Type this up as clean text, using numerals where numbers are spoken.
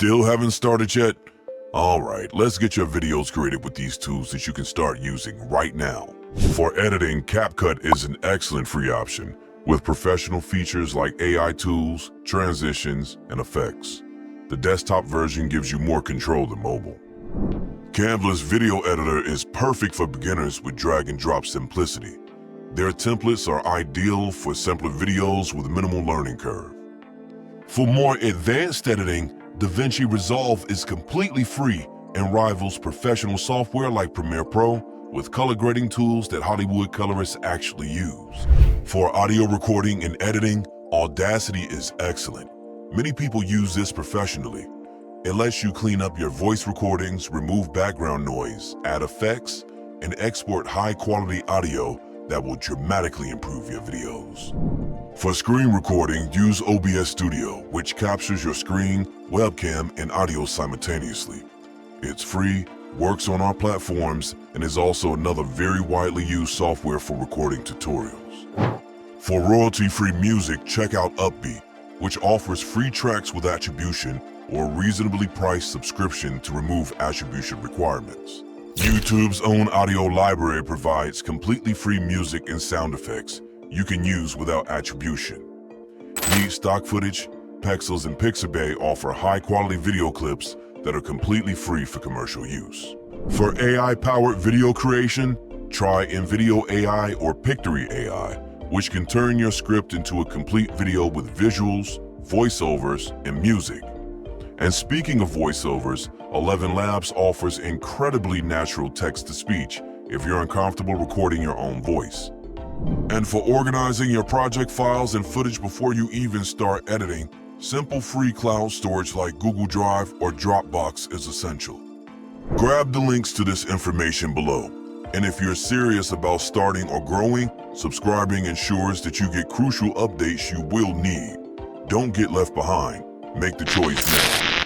Still haven't started yet? Alright, let's get your videos created with these tools that you can start using right now. For editing, CapCut is an excellent free option with professional features like AI tools, transitions, and effects. The desktop version gives you more control than mobile. Canva's video editor is perfect for beginners with drag and drop simplicity. Their templates are ideal for simpler videos with a minimal learning curve. For more advanced editing, DaVinci Resolve is completely free and rivals professional software like Premiere Pro with color grading tools that Hollywood colorists actually use. For audio recording and editing, Audacity is excellent. Many people use this professionally. It lets you clean up your voice recordings, remove background noise, add effects, and export high-quality audio that will dramatically improve your videos. For screen recording, use OBS Studio, which captures your screen, webcam, and audio simultaneously. It's free, works on our platforms, and is also another very widely used software for recording tutorials. For royalty-free music, check out Upbeat, which offers free tracks with attribution or a reasonably priced subscription to remove attribution requirements. YouTube's own audio library provides completely free music and sound effects you can use without attribution. Need stock footage? Pexels and Pixabay offer high-quality video clips that are completely free for commercial use. For AI-powered video creation, try Invideo AI or Pictory AI, which can turn your script into a complete video with visuals, voiceovers, and music. And speaking of voiceovers, ElevenLabs offers incredibly natural text-to-speech if you're uncomfortable recording your own voice. And for organizing your project files and footage before you even start editing, simple free cloud storage like Google Drive or Dropbox is essential. Grab the links to this information below. And if you're serious about starting or growing, subscribing ensures that you get crucial updates you will need. Don't get left behind. Make the choice now.